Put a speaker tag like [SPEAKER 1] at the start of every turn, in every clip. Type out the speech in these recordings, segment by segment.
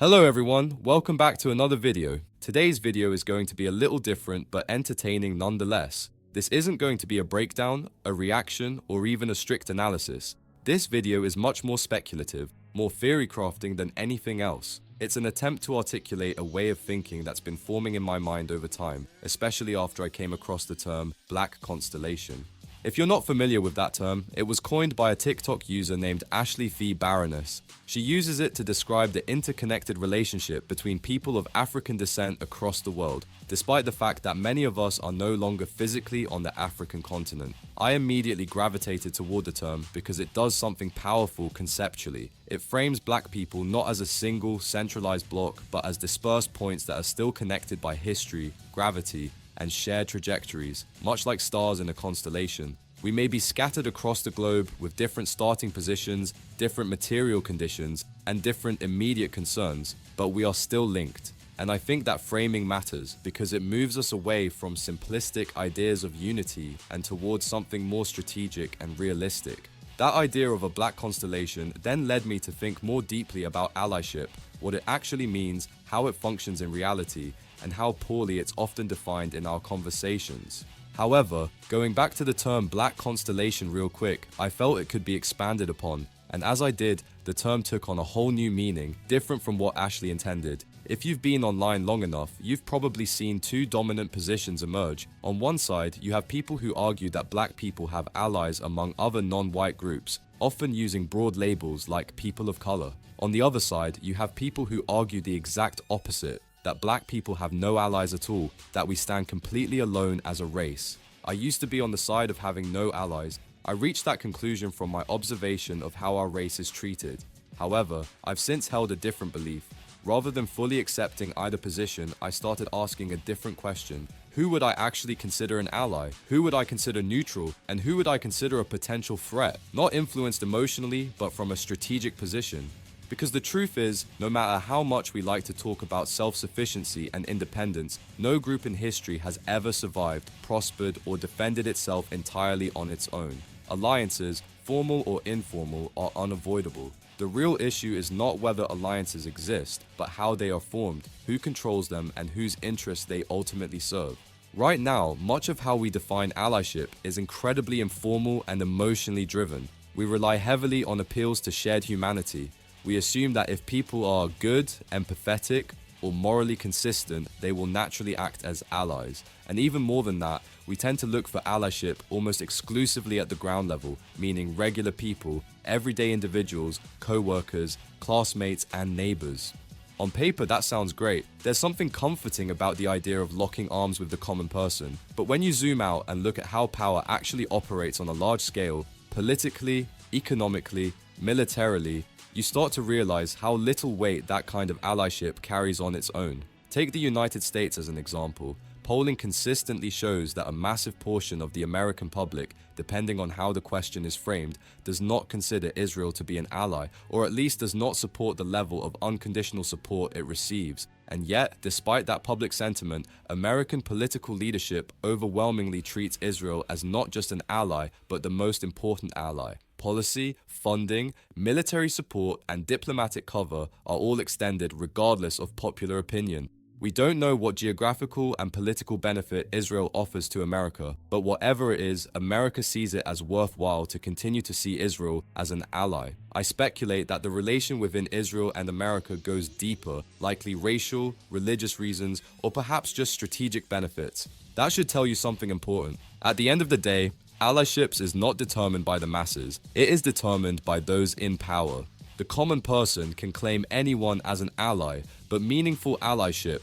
[SPEAKER 1] Hello everyone, welcome back to another video. Today's video is going to be a little different but entertaining nonetheless. This isn't going to be a breakdown, a reaction, or even a strict analysis. This video is much more speculative, more theory crafting than anything else. It's an attempt to articulate a way of thinking that's been forming in my mind over time, especially after I came across the term Black Constellation. If you're not familiar with that term, it was coined by a TikTok user named Ashley Fee Baroness. She uses it to describe the interconnected relationship between people of African descent across the world, despite the fact that many of us are no longer physically on the African continent. I immediately gravitated toward the term because it does something powerful conceptually. It frames Black people not as a single, centralized block, but as dispersed points that are still connected by history, gravity, and shared trajectories, much like stars in a constellation. We may be scattered across the globe with different starting positions, different material conditions, and different immediate concerns, but we are still linked. And I think that framing matters because it moves us away from simplistic ideas of unity and towards something more strategic and realistic. That idea of a Black constellation then led me to think more deeply about allyship, what it actually means, how it functions in reality, and how poorly it's often defined in our conversations. However, going back to the term Black Constellation real quick, I felt it could be expanded upon, and as I did, the term took on a whole new meaning, different from what Ashley intended. If you've been online long enough, you've probably seen two dominant positions emerge. On one side, you have people who argue that Black people have allies among other non-white groups, often using broad labels like people of color. On the other side, you have people who argue the exact opposite, that Black people have no allies at all, that we stand completely alone as a race. I used to be on the side of having no allies. I reached that conclusion from my observation of how our race is treated. However, I've since held a different belief. Rather than fully accepting either position, I started asking a different question. Who would I actually consider an ally? Who would I consider neutral? And who would I consider a potential threat? Not influenced emotionally, but from a strategic position. Because the truth is, no matter how much we like to talk about self-sufficiency and independence, no group in history has ever survived, prospered, or defended itself entirely on its own. Alliances, formal or informal, are unavoidable. The real issue is not whether alliances exist, but how they are formed, who controls them, and whose interests they ultimately serve. Right now, much of how we define allyship is incredibly informal and emotionally driven. We rely heavily on appeals to shared humanity. We assume that if people are good, empathetic, or morally consistent, they will naturally act as allies. And even more than that, we tend to look for allyship almost exclusively at the ground level, meaning regular people, everyday individuals, co-workers, classmates, and neighbors. On paper, that sounds great. There's something comforting about the idea of locking arms with the common person. But when you zoom out and look at how power actually operates on a large scale, politically, economically, militarily, you start to realize how little weight that kind of allyship carries on its own. Take the United States as an example. Polling consistently shows that a massive portion of the American public, depending on how the question is framed, does not consider Israel to be an ally, or at least does not support the level of unconditional support it receives. And yet, despite that public sentiment, American political leadership overwhelmingly treats Israel as not just an ally, but the most important ally. Policy, funding, military support, and diplomatic cover are all extended regardless of popular opinion. We don't know what geographical and political benefit Israel offers to America, but whatever it is, America sees it as worthwhile to continue to see Israel as an ally. I speculate that the relation within Israel and America goes deeper, likely racial, religious reasons, or perhaps just strategic benefits. That should tell you something important. At the end of the day, allyship is not determined by the masses, it is determined by those in power. The common person can claim anyone as an ally, but meaningful allyship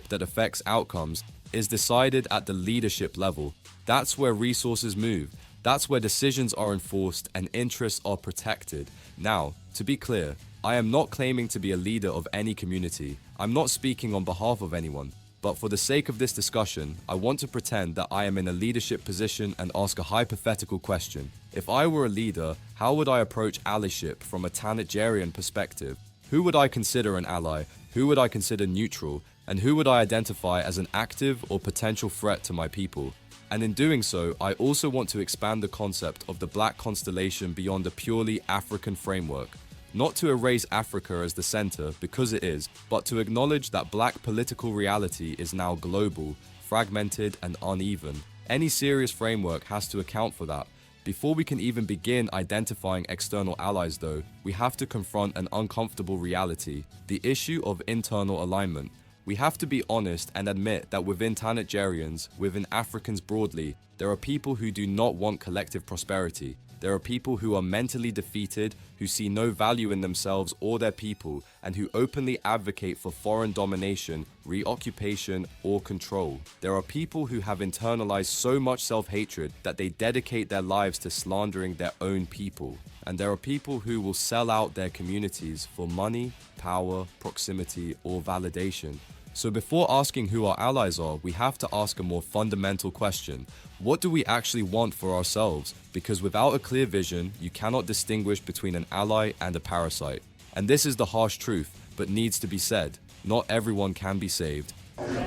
[SPEAKER 1] that affects outcomes, is decided at the leadership level. That's where resources move, that's where decisions are enforced and interests are protected. Now, to be clear, I am not claiming to be a leader of any community. I'm not speaking on behalf of anyone. But for the sake of this discussion, I want to pretend that I am in a leadership position and ask a hypothetical question. If I were a leader, how would I approach allyship from a Tanagerian perspective? Who would I consider an ally? Who would I consider neutral? And who would I identify as an active or potential threat to my people? And in doing so, I also want to expand the concept of the Black Constellation beyond a purely African framework. Not to erase Africa as the center, because it is, but to acknowledge that black political reality is now global, fragmented, and uneven. Any serious framework has to account for that. Before we can even begin identifying external allies, though, we have to confront an uncomfortable reality: the issue of internal alignment. We have to be honest and admit that within Tanagerians, within Africans broadly, there are people who do not want collective prosperity. There are people who are mentally defeated, who see no value in themselves or their people, and who openly advocate for foreign domination, reoccupation, or control. There are people who have internalized so much self-hatred that they dedicate their lives to slandering their own people. And there are people who will sell out their communities for money, power, proximity, or validation. So before asking who our allies are, we have to ask a more fundamental question. What do we actually want for ourselves? Because without a clear vision, you cannot distinguish between an ally and a parasite. And this is the harsh truth, but needs to be said. Not everyone can be saved.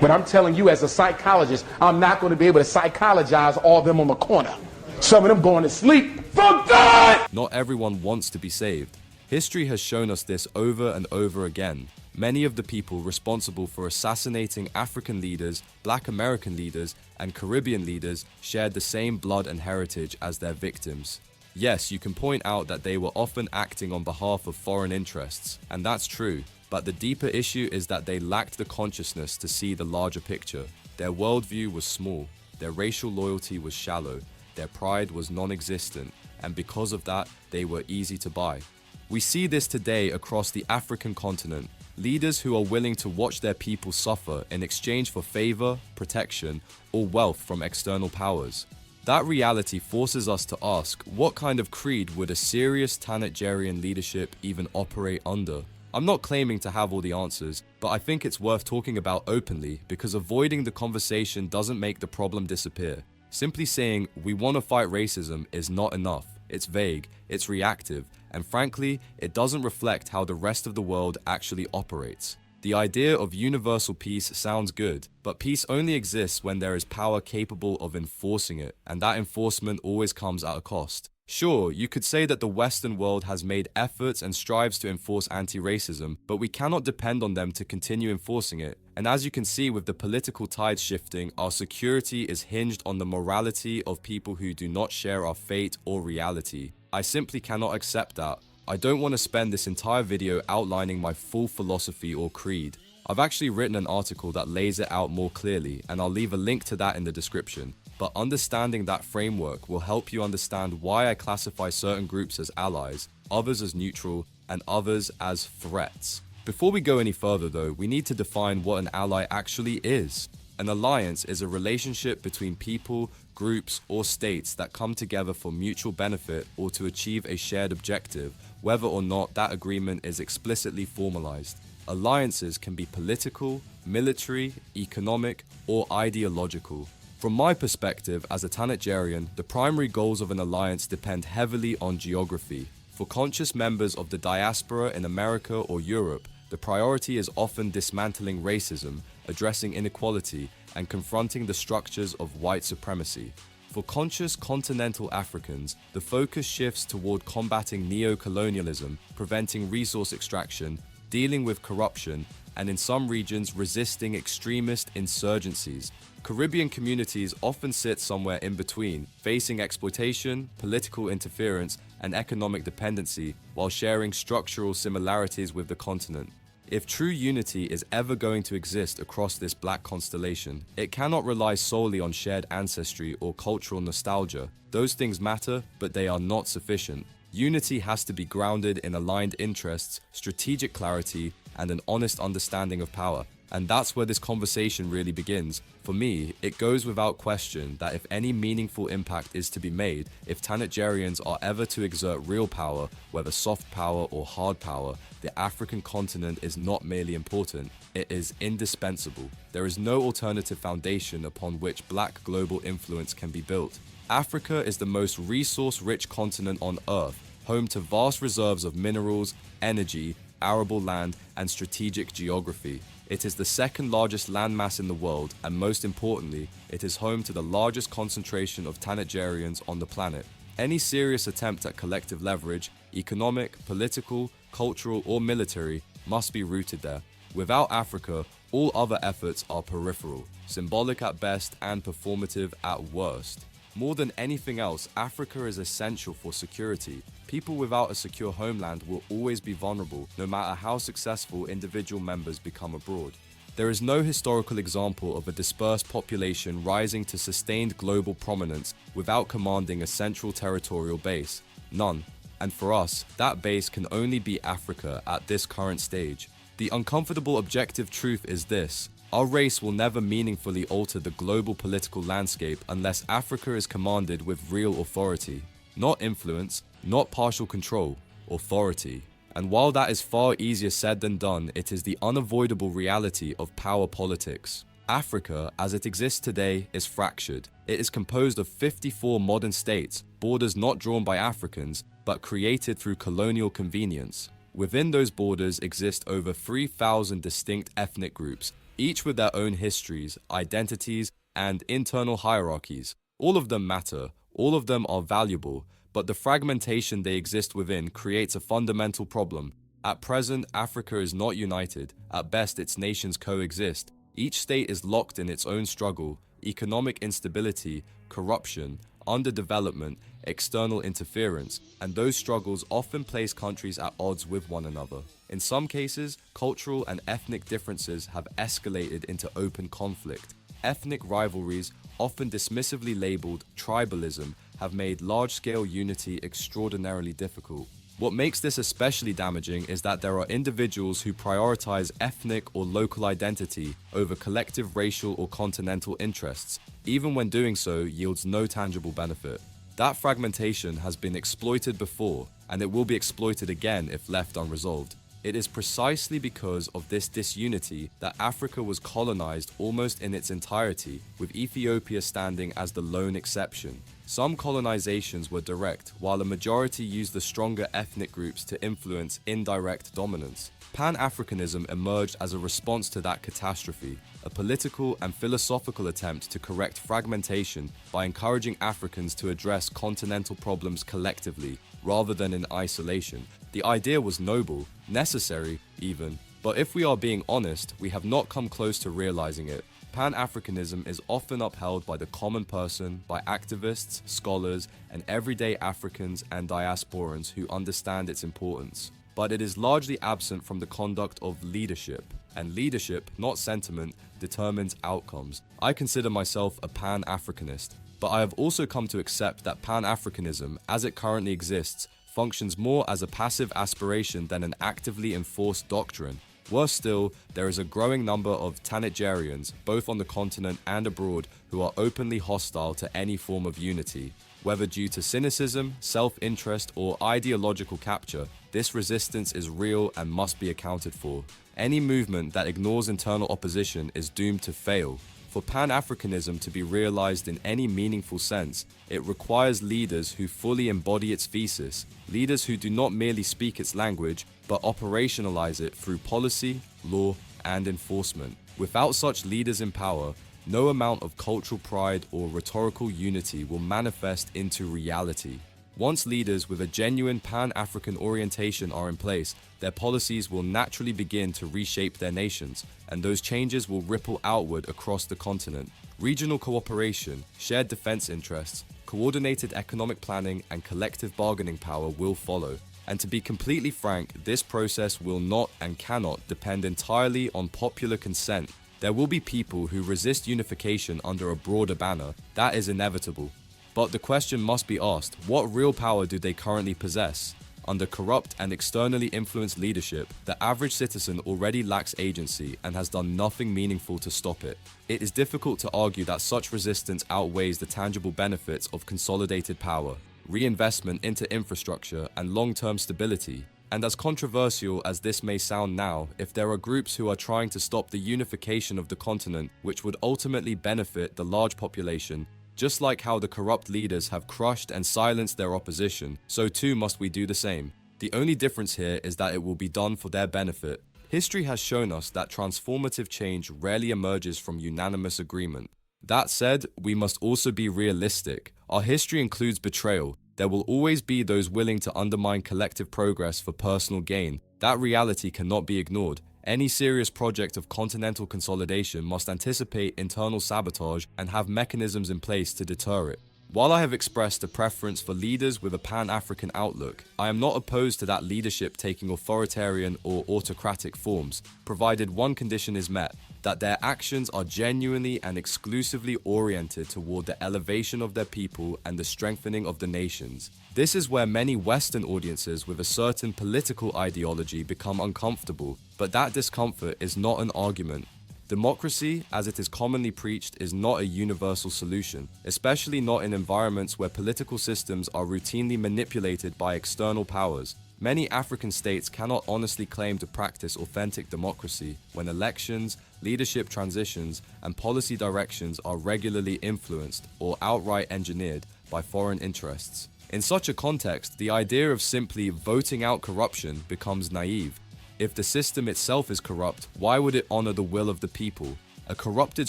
[SPEAKER 2] But I'm telling you, as a psychologist, I'm not going to be able to psychologize all of them on the corner. Some of them going to sleep for good!
[SPEAKER 1] Not everyone wants to be saved. History has shown us this over and over again. Many of the people responsible for assassinating African leaders, Black American leaders, and Caribbean leaders shared the same blood and heritage as their victims. Yes, you can point out that they were often acting on behalf of foreign interests, and that's true, but the deeper issue is that they lacked the consciousness to see the larger picture. Their worldview was small, their racial loyalty was shallow, their pride was non-existent, and because of that, they were easy to buy. We see this today across the African continent. Leaders who are willing to watch their people suffer in exchange for favor, protection, or wealth from external powers. That reality forces us to ask, what kind of creed would a serious Tanagerian leadership even operate under? I'm not claiming to have all the answers, but I think it's worth talking about openly because avoiding the conversation doesn't make the problem disappear. Simply saying, we want to fight racism is not enough. It's vague, it's reactive, and frankly, it doesn't reflect how the rest of the world actually operates. The idea of universal peace sounds good, but peace only exists when there is power capable of enforcing it, and that enforcement always comes at a cost. Sure, you could say that the Western world has made efforts and strives to enforce anti-racism, but we cannot depend on them to continue enforcing it. And as you can see with the political tides shifting, our security is hinged on the morality of people who do not share our fate or reality. I simply cannot accept that. I don't want to spend this entire video outlining my full philosophy or creed. I've actually written an article that lays it out more clearly, and I'll leave a link to that in the description. But understanding that framework will help you understand why I classify certain groups as allies, others as neutral, and others as threats. Before we go any further though, we need to define what an ally actually is. An alliance is a relationship between people, groups, or states that come together for mutual benefit or to achieve a shared objective, whether or not that agreement is explicitly formalized. Alliances can be political, military, economic, or ideological. From my perspective as a Tanagerian, the primary goals of an alliance depend heavily on geography. For conscious members of the diaspora in America or Europe, the priority is often dismantling racism, addressing inequality, and confronting the structures of white supremacy. For conscious continental Africans, the focus shifts toward combating neo-colonialism, preventing resource extraction, dealing with corruption, and in some regions resisting extremist insurgencies. Caribbean communities often sit somewhere in between, facing exploitation, political interference, and economic dependency, while sharing structural similarities with the continent. If true unity is ever going to exist across this black constellation, it cannot rely solely on shared ancestry or cultural nostalgia. Those things matter, but they are not sufficient. Unity has to be grounded in aligned interests, strategic clarity, and an honest understanding of power. And that's where this conversation really begins. For me, it goes without question that if any meaningful impact is to be made, if Tanagerians are ever to exert real power, whether soft power or hard power, the African continent is not merely important, it is indispensable. There is no alternative foundation upon which black global influence can be built. Africa is the most resource-rich continent on Earth, home to vast reserves of minerals, energy, arable land, and strategic geography. It is the second largest landmass in the world, and most importantly, it is home to the largest concentration of Tanagerians on the planet. Any serious attempt at collective leverage, economic, political, cultural, or military must be rooted there. Without Africa, all other efforts are peripheral, symbolic at best, and performative at worst. More than anything else, Africa is essential for security. People without a secure homeland will always be vulnerable, no matter how successful individual members become abroad. There is no historical example of a dispersed population rising to sustained global prominence without commanding a central territorial base. None. And for us, that base can only be Africa at this current stage. The uncomfortable objective truth is this: our race will never meaningfully alter the global political landscape unless Africa is commanded with real authority. Not influence, not partial control, authority. And while that is far easier said than done, it is the unavoidable reality of power politics. Africa, as it exists today, is fractured. It is composed of 54 modern states, borders not drawn by Africans, but created through colonial convenience. Within those borders exist over 3,000 distinct ethnic groups, each with their own histories, identities, and internal hierarchies. All of them matter, all of them are valuable, but the fragmentation they exist within creates a fundamental problem. At present, Africa is not united. At best, its nations coexist. Each state is locked in its own struggle, economic instability, corruption, underdevelopment, external interference, and those struggles often place countries at odds with one another. In some cases, cultural and ethnic differences have escalated into open conflict. Ethnic rivalries, often dismissively labeled tribalism, have made large-scale unity extraordinarily difficult. What makes this especially damaging is that there are individuals who prioritize ethnic or local identity over collective racial or continental interests, even when doing so yields no tangible benefit. That fragmentation has been exploited before, and it will be exploited again if left unresolved. It is precisely because of this disunity that Africa was colonized almost in its entirety, with Ethiopia standing as the lone exception. Some colonizations were direct, while a majority used the stronger ethnic groups to influence indirect dominance. Pan-Africanism emerged as a response to that catastrophe, a political and philosophical attempt to correct fragmentation by encouraging Africans to address continental problems collectively, rather than in isolation. The idea was noble, necessary even, but if we are being honest, we have not come close to realizing it. Pan-Africanism is often upheld by the common person, by activists, scholars, and everyday Africans and diasporans who understand its importance. But it is largely absent from the conduct of leadership. And leadership, not sentiment, determines outcomes. I consider myself a Pan-Africanist, but I have also come to accept that Pan-Africanism, as it currently exists, functions more as a passive aspiration than an actively enforced doctrine. Worse still, there is a growing number of Tanagarians, both on the continent and abroad, who are openly hostile to any form of unity. Whether due to cynicism, self-interest, or ideological capture, this resistance is real and must be accounted for. Any movement that ignores internal opposition is doomed to fail. For Pan-Africanism to be realized in any meaningful sense, it requires leaders who fully embody its thesis, leaders who do not merely speak its language, but operationalize it through policy, law, and enforcement. Without such leaders in power, no amount of cultural pride or rhetorical unity will manifest into reality. Once leaders with a genuine Pan-African orientation are in place, their policies will naturally begin to reshape their nations, and those changes will ripple outward across the continent. Regional cooperation, shared defense interests, coordinated economic planning, and collective bargaining power will follow. And to be completely frank, this process will not and cannot depend entirely on popular consent. There will be people who resist unification under a broader banner. That is inevitable. But the question must be asked, what real power do they currently possess? Under corrupt and externally influenced leadership, the average citizen already lacks agency and has done nothing meaningful to stop it. It is difficult to argue that such resistance outweighs the tangible benefits of consolidated power, reinvestment into infrastructure, and long-term stability. And as controversial as this may sound now, if there are groups who are trying to stop the unification of the continent, which would ultimately benefit the large population, just like how the corrupt leaders have crushed and silenced their opposition, so too must we do the same. The only difference here is that it will be done for their benefit. History has shown us that transformative change rarely emerges from unanimous agreement. That said, we must also be realistic. Our history includes betrayal. There will always be those willing to undermine collective progress for personal gain. That reality cannot be ignored. Any serious project of continental consolidation must anticipate internal sabotage and have mechanisms in place to deter it. While I have expressed a preference for leaders with a Pan-African outlook, I am not opposed to that leadership taking authoritarian or autocratic forms, provided one condition is met: that their actions are genuinely and exclusively oriented toward the elevation of their people and the strengthening of the nations. This is where many Western audiences with a certain political ideology become uncomfortable, but that discomfort is not an argument. Democracy, as it is commonly preached, is not a universal solution, especially not in environments where political systems are routinely manipulated by external powers. Many African states cannot honestly claim to practice authentic democracy when elections, leadership transitions, and policy directions are regularly influenced or outright engineered by foreign interests. In such a context, the idea of simply voting out corruption becomes naive. If the system itself is corrupt, why would it honor the will of the people? A corrupted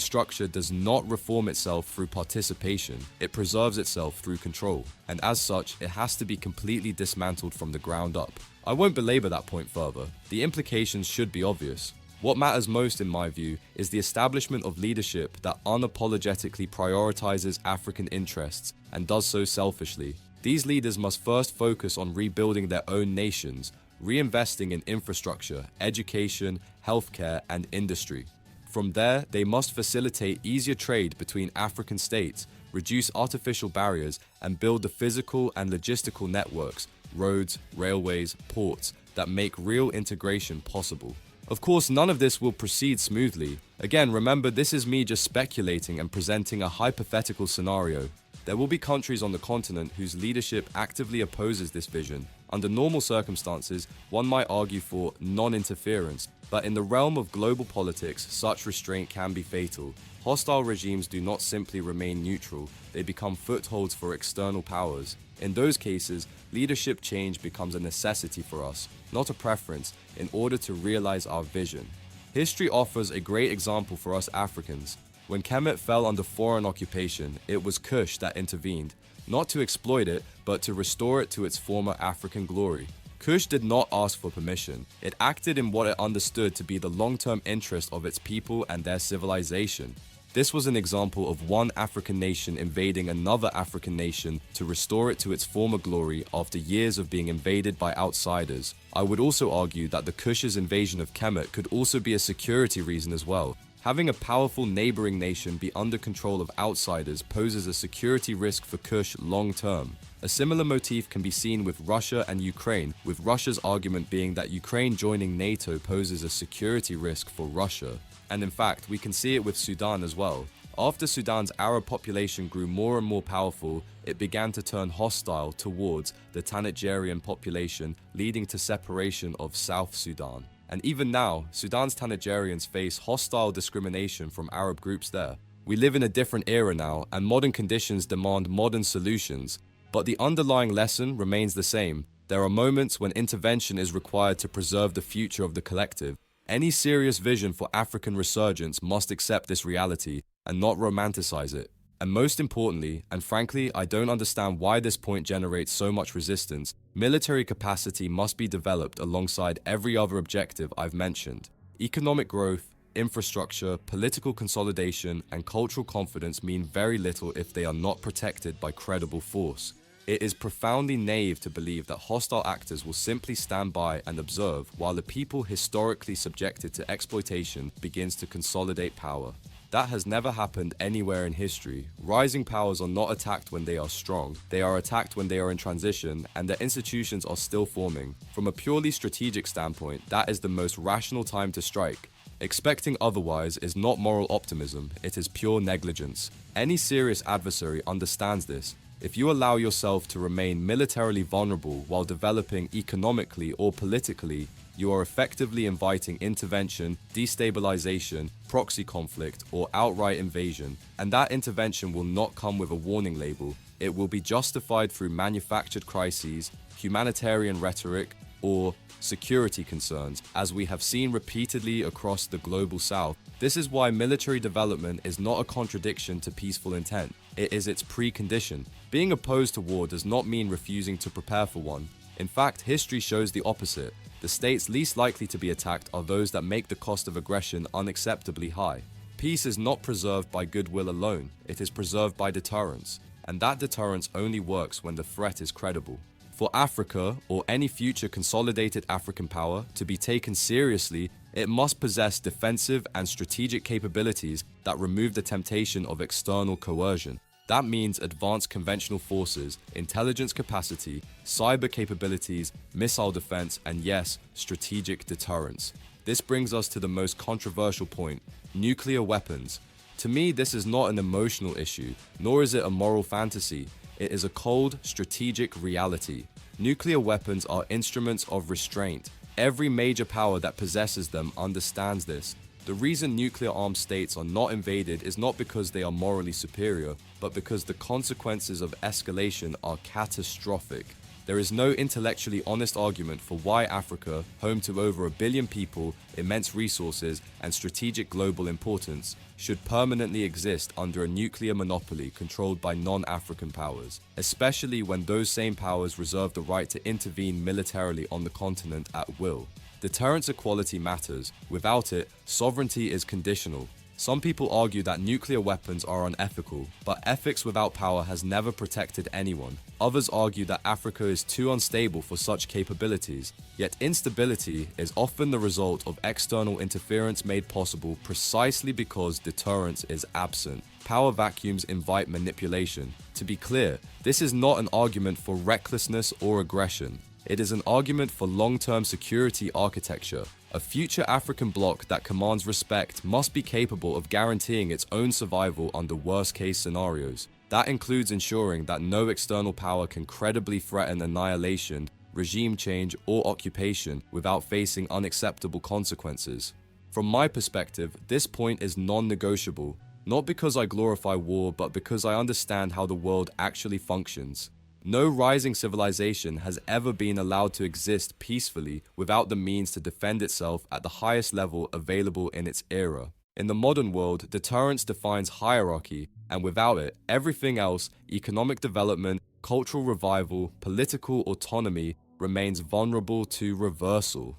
[SPEAKER 1] structure does not reform itself through participation, it preserves itself through control, and as such, it has to be completely dismantled from the ground up. I won't belabor that point further. The implications should be obvious. What matters most, in my view, is the establishment of leadership that unapologetically prioritizes African interests and does so selfishly. These leaders must first focus on rebuilding their own nations, reinvesting in infrastructure, education, healthcare, and industry. From there, they must facilitate easier trade between African states, reduce artificial barriers, and build the physical and logistical networks, roads, railways, ports, that make real integration possible. Of course, none of this will proceed smoothly. Again, remember, this is me just speculating and presenting a hypothetical scenario. There will be countries on the continent whose leadership actively opposes this vision. Under normal circumstances, one might argue for non-interference, but in the realm of global politics, such restraint can be fatal. Hostile regimes do not simply remain neutral, they become footholds for external powers. In those cases, leadership change becomes a necessity for us, not a preference, in order to realize our vision. History offers a great example for us Africans. When Kemet fell under foreign occupation, it was Kush that intervened, not to exploit it, but to restore it to its former African glory. Kush did not ask for permission. It acted in what it understood to be the long-term interest of its people and their civilization. This was an example of one African nation invading another African nation to restore it to its former glory after years of being invaded by outsiders. I would also argue that the Kush's invasion of Kemet could also be a security reason as well. Having a powerful neighboring nation be under control of outsiders poses a security risk for Kush long term. A similar motif can be seen with Russia and Ukraine, with Russia's argument being that Ukraine joining NATO poses a security risk for Russia. And in fact, we can see it with Sudan as well. After Sudan's Arab population grew more and more powerful, it began to turn hostile towards the Tanajarian population, leading to separation of South Sudan. And even now, Sudan's Tanajarians face hostile discrimination from Arab groups there. We live in a different era now, and modern conditions demand modern solutions. But the underlying lesson remains the same. There are moments when intervention is required to preserve the future of the collective. Any serious vision for African resurgence must accept this reality and not romanticize it. And most importantly, and frankly, I don't understand why this point generates so much resistance, military capacity must be developed alongside every other objective I've mentioned. Economic growth, infrastructure, political consolidation, and cultural confidence mean very little if they are not protected by credible force. It is profoundly naive to believe that hostile actors will simply stand by and observe while the people historically subjected to exploitation begins to consolidate power. That has never happened anywhere in history. Rising powers are not attacked when they are strong. They are attacked when they are in transition and their institutions are still forming. From a purely strategic standpoint, that is the most rational time to strike. Expecting otherwise is not moral optimism, it is pure negligence. Any serious adversary understands this. If you allow yourself to remain militarily vulnerable while developing economically or politically, you are effectively inviting intervention, destabilization, proxy conflict, or outright invasion, and that intervention will not come with a warning label. It will be justified through manufactured crises, humanitarian rhetoric, or security concerns, as we have seen repeatedly across the global south. This is why military development is not a contradiction to peaceful intent. It is its precondition. Being opposed to war does not mean refusing to prepare for one. In fact, history shows the opposite. The states least likely to be attacked are those that make the cost of aggression unacceptably high. Peace is not preserved by goodwill alone, it is preserved by deterrence. And that deterrence only works when the threat is credible. For Africa, or any future consolidated African power, to be taken seriously, it must possess defensive and strategic capabilities that remove the temptation of external coercion. That means advanced conventional forces, intelligence capacity, cyber capabilities, missile defense, and yes, strategic deterrence. This brings us to the most controversial point: nuclear weapons. To me, this is not an emotional issue, nor is it a moral fantasy. It is a cold, strategic reality. Nuclear weapons are instruments of restraint. Every major power that possesses them understands this. The reason nuclear-armed states are not invaded is not because they are morally superior, but because the consequences of escalation are catastrophic. There is no intellectually honest argument for why Africa, home to over 1 billion people, immense resources, and strategic global importance, should permanently exist under a nuclear monopoly controlled by non-African powers, especially when those same powers reserve the right to intervene militarily on the continent at will. Deterrence equality matters. Without it, sovereignty is conditional. Some people argue that nuclear weapons are unethical, but ethics without power has never protected anyone. Others argue that Africa is too unstable for such capabilities. Yet instability is often the result of external interference made possible precisely because deterrence is absent. Power vacuums invite manipulation. To be clear, this is not an argument for recklessness or aggression. It is an argument for long-term security architecture. A future African bloc that commands respect must be capable of guaranteeing its own survival under worst-case scenarios. That includes ensuring that no external power can credibly threaten annihilation, regime change, or occupation without facing unacceptable consequences. From my perspective, this point is non-negotiable, not because I glorify war, but because I understand how the world actually functions. No rising civilization has ever been allowed to exist peacefully without the means to defend itself at the highest level available in its era. In the modern world, deterrence defines hierarchy, and without it, everything else, economic development, cultural revival, political autonomy, remains vulnerable to reversal.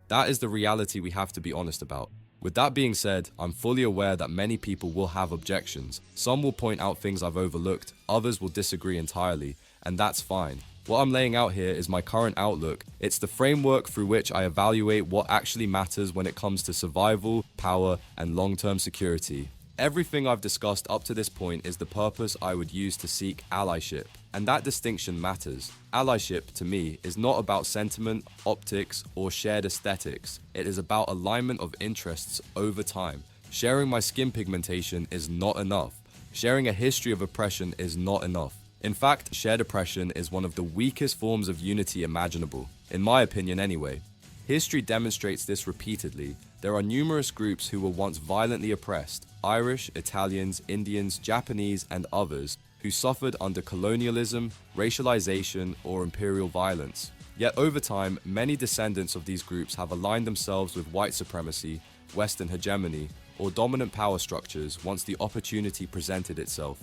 [SPEAKER 1] That is the reality we have to be honest about. With that being said, I'm fully aware that many people will have objections. Some will point out things I've overlooked, others will disagree entirely, and that's fine. What I'm laying out here is my current outlook. It's the framework through which I evaluate what actually matters when it comes to survival, power, and long-term security. Everything I've discussed up to this point is the purpose I would use to seek allyship, and that distinction matters. Allyship, to me, is not about sentiment, optics, or shared aesthetics. It is about alignment of interests over time. Sharing my skin pigmentation is not enough. Sharing a history of oppression is not enough. In fact, shared oppression is one of the weakest forms of unity imaginable, in my opinion anyway. History demonstrates this repeatedly. There are numerous groups who were once violently oppressed: Irish, Italians, Indians, Japanese, and others, who suffered under colonialism, racialization, or imperial violence. Yet over time, many descendants of these groups have aligned themselves with white supremacy, Western hegemony, or dominant power structures once the opportunity presented itself.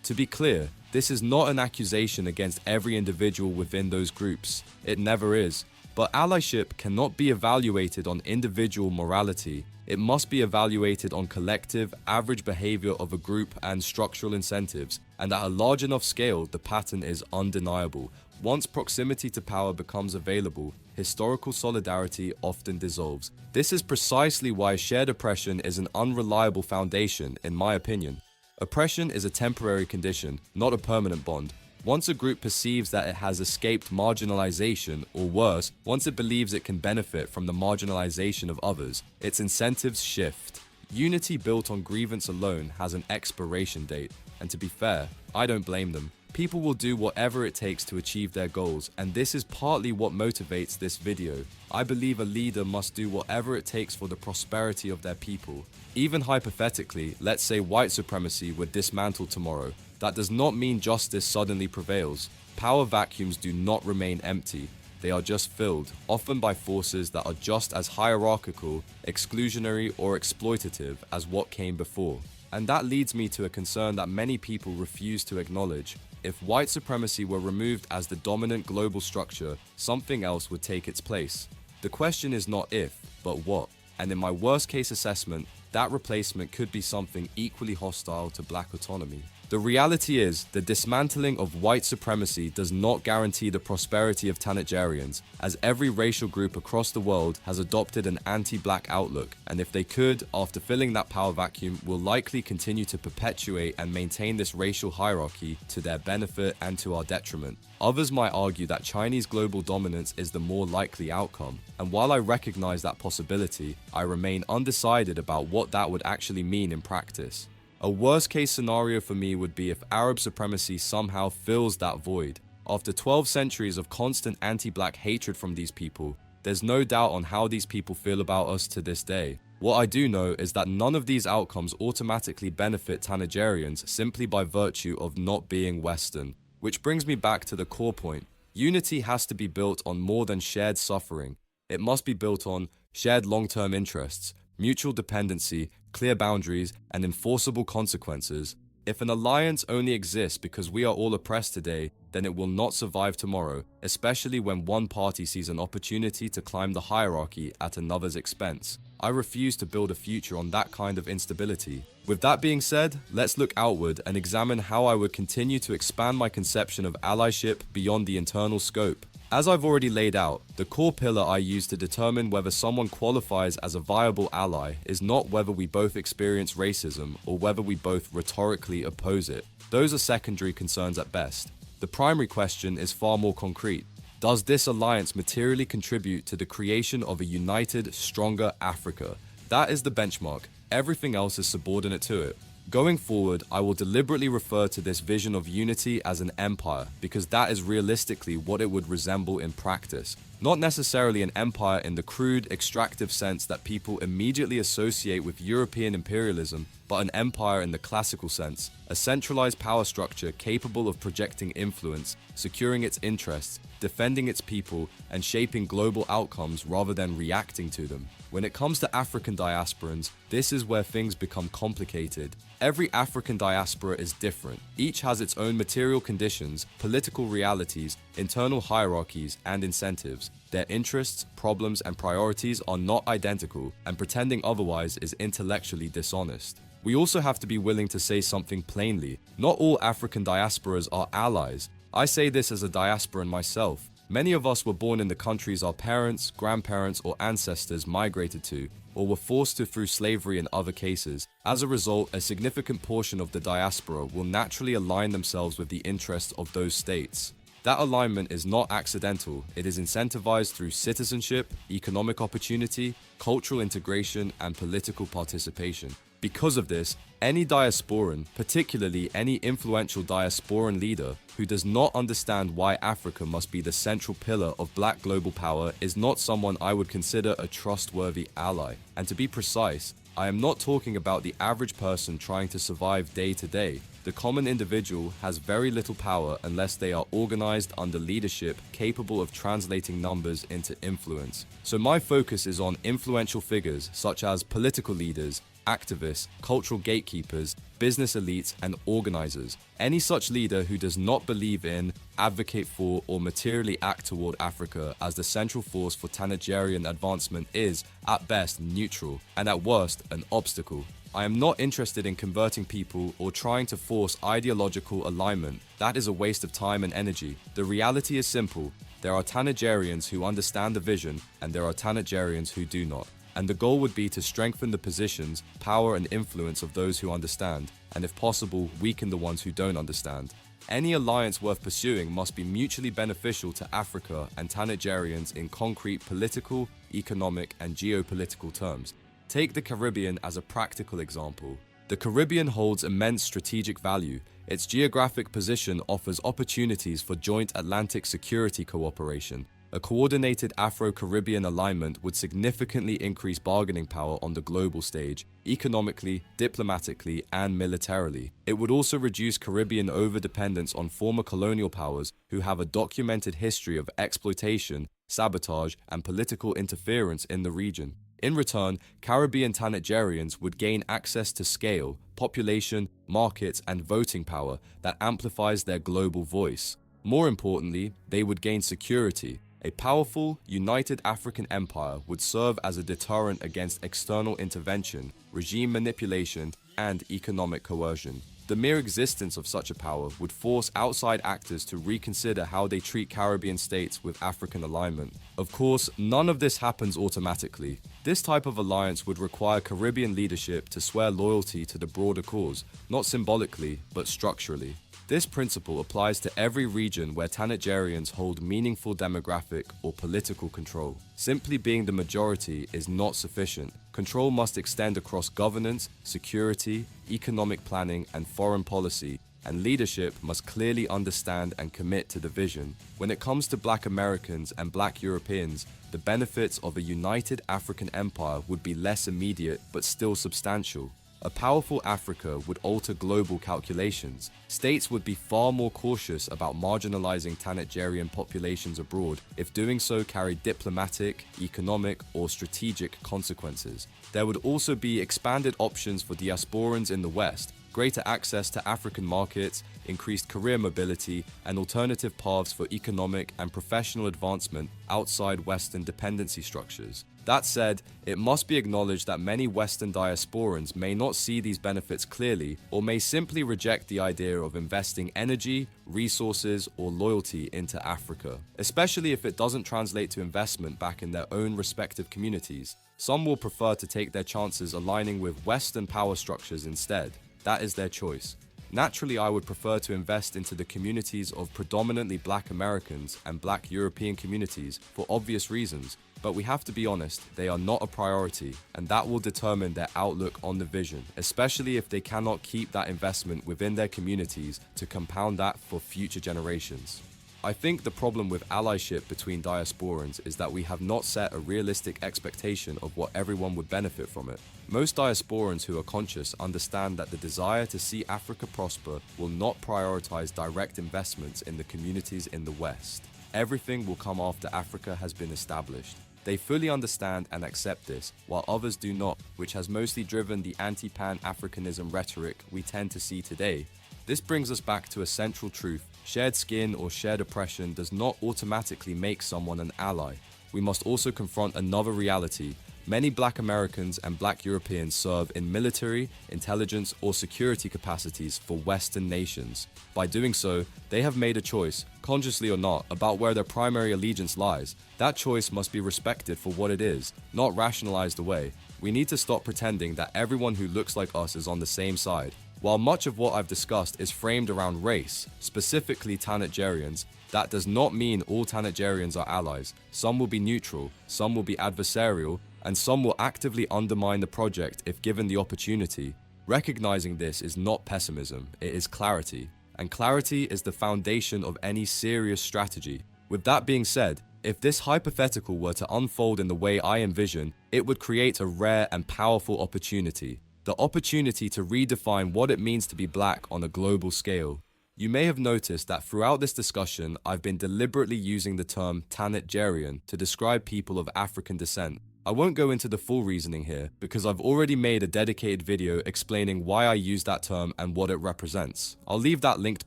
[SPEAKER 1] To be clear, this is not an accusation against every individual within those groups. It never is. But allyship cannot be evaluated on individual morality. It must be evaluated on collective, average behavior of a group and structural incentives. And at a large enough scale, the pattern is undeniable. Once proximity to power becomes available, historical solidarity often dissolves. This is precisely why shared oppression is an unreliable foundation, in my opinion. Oppression is a temporary condition, not a permanent bond. Once a group perceives that it has escaped marginalization, or worse, once it believes it can benefit from the marginalization of others, its incentives shift. Unity built on grievance alone has an expiration date, and to be fair, I don't blame them. People will do whatever it takes to achieve their goals, and this is partly what motivates this video. I believe a leader must do whatever it takes for the prosperity of their people. Even hypothetically, let's say white supremacy were dismantled tomorrow. That does not mean justice suddenly prevails. Power vacuums do not remain empty. they are just filled, often by forces that are just as hierarchical, exclusionary, or exploitative as what came before. And that leads me to a concern that many people refuse to acknowledge. If white supremacy were removed as the dominant global structure, something else would take its place. The question is not if, but what. And in my worst case assessment, that replacement could be something equally hostile to black autonomy. The reality is, the dismantling of white supremacy does not guarantee the prosperity of Tanagerians, as every racial group across the world has adopted an anti-black outlook, and if they could, after filling that power vacuum, will likely continue to perpetuate and maintain this racial hierarchy to their benefit and to our detriment. Others might argue that Chinese global dominance is the more likely outcome, and while I recognize that possibility, I remain undecided about what that would actually mean in practice. A worst-case scenario for me would be if Arab supremacy somehow fills that void. After 12 centuries of constant anti-black hatred from these people, there's no doubt on how these people feel about us to this day. What I do know is that none of these outcomes automatically benefit Tanagerians simply by virtue of not being Western. Which brings me back to the core point. Unity has to be built on more than shared suffering. It must be built on shared long-term interests, mutual dependency, clear boundaries, and enforceable consequences. If an alliance only exists because we are all oppressed today, then it will not survive tomorrow, especially when one party sees an opportunity to climb the hierarchy at another's expense. I refuse to build a future on that kind of instability. With that being said, let's look outward and examine how I would continue to expand my conception of allyship beyond the internal scope. As I've already laid out, the core pillar I use to determine whether someone qualifies as a viable ally is not whether we both experience racism or whether we both rhetorically oppose it. Those are secondary concerns at best. The primary question is far more concrete. Does this alliance materially contribute to the creation of a united, stronger Africa? That is the benchmark. Everything else is subordinate to it. Going forward, I will deliberately refer to this vision of unity as an empire, because that is realistically what it would resemble in practice. Not necessarily an empire in the crude, extractive sense that people immediately associate with European imperialism, but an empire in the classical sense, a centralized power structure capable of projecting influence, securing its interests, defending its people, and shaping global outcomes rather than reacting to them. When it comes to African diasporans, this is where things become complicated. Every African diaspora is different. Each has its own material conditions, political realities, internal hierarchies, and incentives. Their interests, problems, and priorities are not identical, and pretending otherwise is intellectually dishonest. We also have to be willing to say something plainly. Not all African diasporas are allies. I say this as a diasporan myself. Many of us were born in the countries our parents, grandparents, or ancestors migrated to, or were forced to through slavery in other cases. As a result, a significant portion of the diaspora will naturally align themselves with the interests of those states. That alignment is not accidental. It is incentivized through citizenship, economic opportunity, cultural integration, and political participation. Because of this, any diasporan, particularly any influential diasporan leader who does not understand why Africa must be the central pillar of black global power, is not someone I would consider a trustworthy ally. And to be precise, I am not talking about the average person trying to survive day to day. The common individual has very little power unless they are organized under leadership capable of translating numbers into influence. So my focus is on influential figures such as political leaders, activists, cultural gatekeepers, business elites, and organizers. Any such leader who does not believe in, advocate for, or materially act toward Africa as the central force for Tanagerian advancement is, at best, neutral, and at worst, an obstacle. I am not interested in converting people or trying to force ideological alignment. That is a waste of time and energy. The reality is simple. There are Tanagerians who understand the vision, and there are Tanagerians who do not. And the goal would be to strengthen the positions, power, and influence of those who understand, and if possible, weaken the ones who don't understand. Any alliance worth pursuing must be mutually beneficial to Africa and Tanagerians in concrete political, economic, and geopolitical terms. Take the Caribbean as a practical example. The Caribbean holds immense strategic value. Its geographic position offers opportunities for joint Atlantic security cooperation. A coordinated Afro-Caribbean alignment would significantly increase bargaining power on the global stage, economically, diplomatically, and militarily. It would also reduce Caribbean overdependence on former colonial powers who have a documented history of exploitation, sabotage, and political interference in the region. In return, Caribbean Tanagerians would gain access to scale, population, markets, and voting power that amplifies their global voice. More importantly, they would gain security. A powerful, united African empire would serve as a deterrent against external intervention, regime manipulation, and economic coercion. The mere existence of such a power would force outside actors to reconsider how they treat Caribbean states with African alignment. Of course, none of this happens automatically. This type of alliance would require Caribbean leadership to swear loyalty to the broader cause, not symbolically, but structurally. This principle applies to every region where Tanagerians hold meaningful demographic or political control. Simply being the majority is not sufficient. Control must extend across governance, security, economic planning, and foreign policy, and leadership must clearly understand and commit to the vision. When it comes to Black Americans and Black Europeans, the benefits of a united African empire would be less immediate but still substantial. A powerful Africa would alter global calculations. States would be far more cautious about marginalizing Tanagerian populations abroad if doing so carried diplomatic, economic, or strategic consequences. There would also be expanded options for diasporans in the West, greater access to African markets, increased career mobility, and alternative paths for economic and professional advancement outside Western dependency structures. That said, it must be acknowledged that many Western diasporans may not see these benefits clearly or may simply reject the idea of investing energy, resources, or loyalty into Africa, especially if it doesn't translate to investment back in their own respective communities. Some will prefer to take their chances aligning with Western power structures instead. That is their choice. Naturally, I would prefer to invest into the communities of predominantly Black Americans and Black European communities for obvious reasons, but we have to be honest, they are not a priority, and that will determine their outlook on the vision, especially if they cannot keep that investment within their communities to compound that for future generations. I think the problem with allyship between diasporans is that we have not set a realistic expectation of what everyone would benefit from it. Most diasporans who are conscious understand that the desire to see Africa prosper will not prioritize direct investments in the communities in the West. Everything will come after Africa has been established. They fully understand and accept this, while others do not, which has mostly driven the anti-Pan-Africanism rhetoric we tend to see today. This brings us back to a central truth. Shared skin or shared oppression does not automatically make someone an ally. We must also confront another reality. Many Black Americans and Black Europeans serve in military, intelligence, or security capacities for Western nations. By doing so, they have made a choice, consciously or not, about where their primary allegiance lies. That choice must be respected for what it is, not rationalized away. We need to stop pretending that everyone who looks like us is on the same side. While much of what I've discussed is framed around race, specifically Tanagerians, that does not mean all Tanagerians are allies. Some will be neutral, some will be adversarial, and some will actively undermine the project if given the opportunity. Recognizing this is not pessimism, it is clarity. And clarity is the foundation of any serious strategy. With that being said, if this hypothetical were to unfold in the way I envision, it would create a rare and powerful opportunity. The opportunity to redefine what it means to be Black on a global scale. You may have noticed that throughout this discussion, I've been deliberately using the term Tanagerian to describe people of African descent. I won't go into the full reasoning here because I've already made a dedicated video explaining why I use that term and what it represents. I'll leave that linked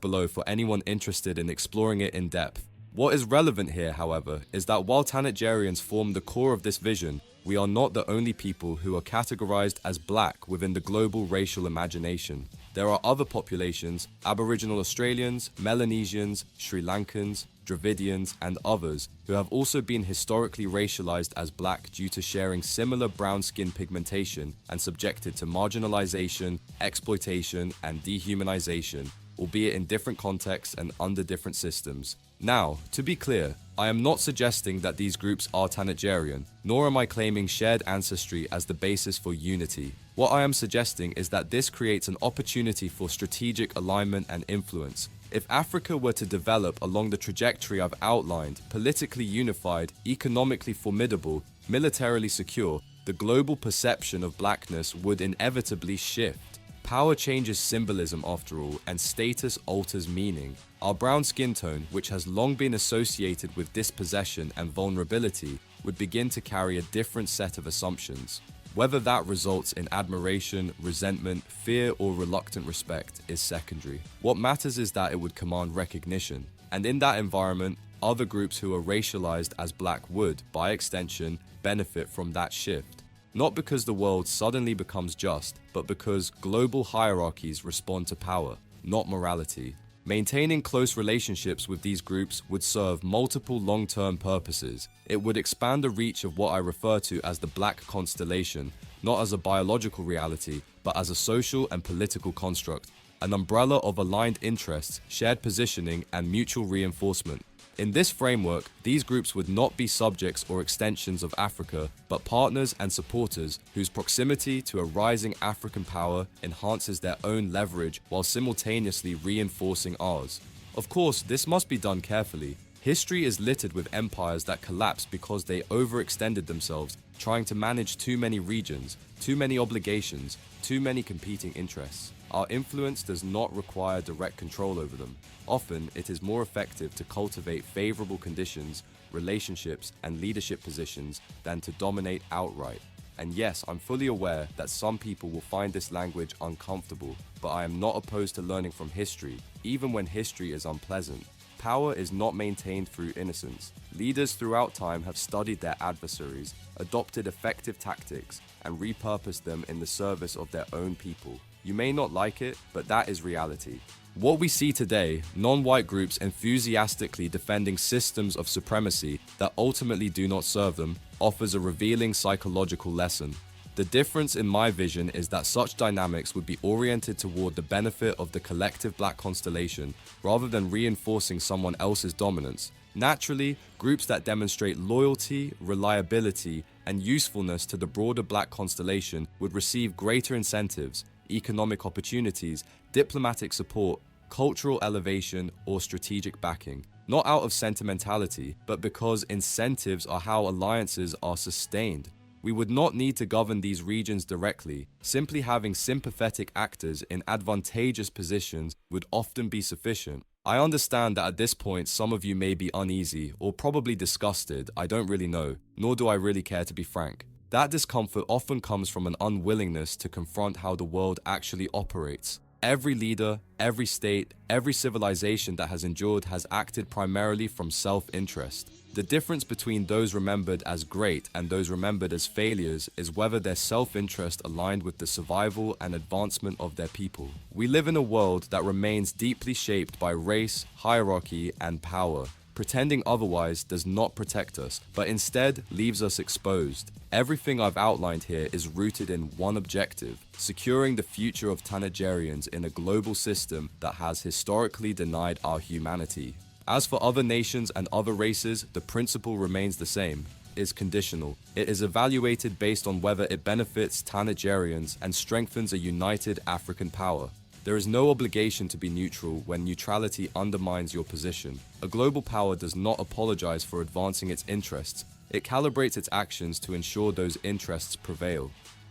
[SPEAKER 1] below for anyone interested in exploring it in depth. What is relevant here, however, is that while Tanagerians form the core of this vision, we are not the only people who are categorized as Black within the global racial imagination. There are other populations, Aboriginal Australians, Melanesians, Sri Lankans, Dravidians, and others, who have also been historically racialized as Black due to sharing similar brown skin pigmentation and subjected to marginalization, exploitation, and dehumanization, albeit in different contexts and under different systems. Now, to be clear, I am not suggesting that these groups are Tanagerian, nor am I claiming shared ancestry as the basis for unity. What I am suggesting is that this creates an opportunity for strategic alignment and influence. If Africa were to develop along the trajectory I've outlined, politically unified, economically formidable, militarily secure, the global perception of blackness would inevitably shift. Power changes symbolism after all, and status alters meaning. Our brown skin tone, which has long been associated with dispossession and vulnerability, would begin to carry a different set of assumptions. Whether that results in admiration, resentment, fear, or reluctant respect is secondary. What matters is that it would command recognition. And in that environment, other groups who are racialized as black would, by extension, benefit from that shift. Not because the world suddenly becomes just, but because global hierarchies respond to power, not morality. Maintaining close relationships with these groups would serve multiple long-term purposes. It would expand the reach of what I refer to as the Black Constellation, not as a biological reality, but as a social and political construct, an umbrella of aligned interests, shared positioning, and mutual reinforcement. In this framework, these groups would not be subjects or extensions of Africa, but partners and supporters whose proximity to a rising African power enhances their own leverage while simultaneously reinforcing ours. Of course, this must be done carefully. History is littered with empires that collapsed because they overextended themselves, trying to manage too many regions, too many obligations, too many competing interests. Our influence does not require direct control over them. Often, it is more effective to cultivate favorable conditions, relationships, and leadership positions than to dominate outright. And yes, I'm fully aware that some people will find this language uncomfortable, but I am not opposed to learning from history, even when history is unpleasant. Power is not maintained through innocence. Leaders throughout time have studied their adversaries, adopted effective tactics, and repurposed them in the service of their own people. You may not like it, but that is reality. What we see today, non-white groups enthusiastically defending systems of supremacy that ultimately do not serve them, offers a revealing psychological lesson. The difference in my vision is that such dynamics would be oriented toward the benefit of the collective Black constellation rather than reinforcing someone else's dominance. Naturally, groups that demonstrate loyalty, reliability, and usefulness to the broader Black constellation would receive greater incentives, economic opportunities, diplomatic support, cultural elevation, or strategic backing. Not out of sentimentality, but because incentives are how alliances are sustained. We would not need to govern these regions directly. Simply having sympathetic actors in advantageous positions would often be sufficient. I understand that at this point some of you may be uneasy or probably disgusted, I don't really know, nor do I really care to be frank. That discomfort often comes from an unwillingness to confront how the world actually operates. Every leader, every state, every civilization that has endured has acted primarily from self-interest. The difference between those remembered as great and those remembered as failures is whether their self-interest aligned with the survival and advancement of their people. We live in a world that remains deeply shaped by race, hierarchy, and power. Pretending otherwise does not protect us, but instead leaves us exposed. Everything I've outlined here is rooted in one objective: securing the future of Tanagerians in a global system that has historically denied our humanity. As for other nations and other races, the principle remains the same. It is conditional. It is evaluated based on whether it benefits Tanagerians and strengthens a united African power. There is no obligation to be neutral when neutrality undermines your position. A global power does not apologize for advancing its interests. It calibrates its actions to ensure those interests prevail.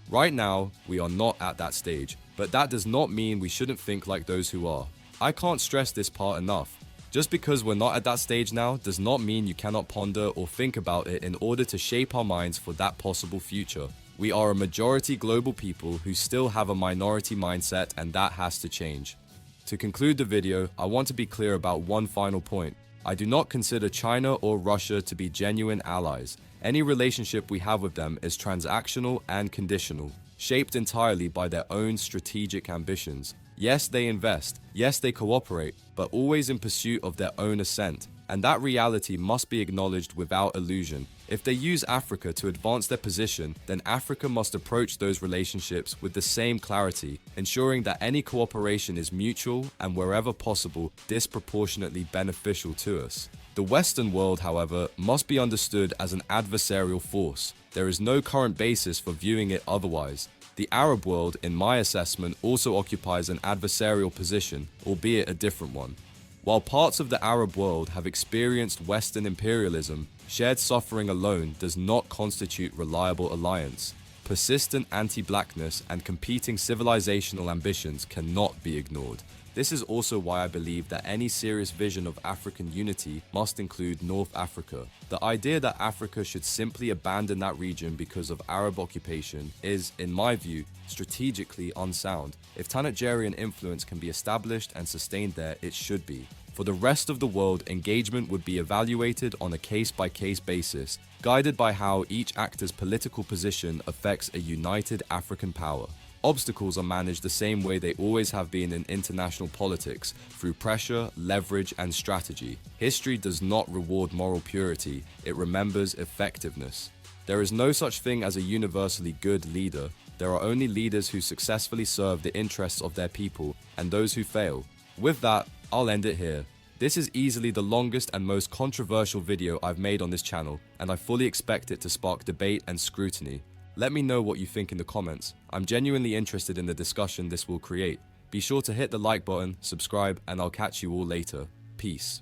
[SPEAKER 1] Right now, we are not at that stage, but that does not mean we shouldn't think like those who are. I can't stress this part enough. Just because we're not at that stage now does not mean you cannot ponder or think about it in order to shape our minds for that possible future. We are a majority global people who still have a minority mindset, and that has to change. To conclude the video, I want to be clear about one final point. I do not consider China or Russia to be genuine allies. Any relationship we have with them is transactional and conditional, shaped entirely by their own strategic ambitions. Yes, they invest. Yes, they cooperate, but always in pursuit of their own ascent. And that reality must be acknowledged without illusion. If they use Africa to advance their position, then Africa must approach those relationships with the same clarity, ensuring that any cooperation is mutual and, wherever possible, disproportionately beneficial to us. The Western world, however, must be understood as an adversarial force. There is no current basis for viewing it otherwise. The Arab world, in my assessment, also occupies an adversarial position, albeit a different one. While parts of the Arab world have experienced Western imperialism, shared suffering alone does not constitute reliable alliance. Persistent anti-blackness and competing civilizational ambitions cannot be ignored. This is also why I believe that any serious vision of African unity must include North Africa. The idea that Africa should simply abandon that region because of Arab occupation is, in my view, strategically unsound. If Tanagerian influence can be established and sustained there, it should be. For the rest of the world, engagement would be evaluated on a case-by-case basis, guided by how each actor's political position affects a united African power. Obstacles are managed the same way they always have been in international politics, through pressure, leverage, and strategy. History does not reward moral purity, it remembers effectiveness. There is no such thing as a universally good leader. There are only leaders who successfully serve the interests of their people, and those who fail. With that, I'll end it here. This is easily the longest and most controversial video I've made on this channel, and I fully expect it to spark debate and scrutiny. Let me know what you think in the comments. I'm genuinely interested in the discussion this will create. Be sure to hit the like button, subscribe, and I'll catch you all later. Peace.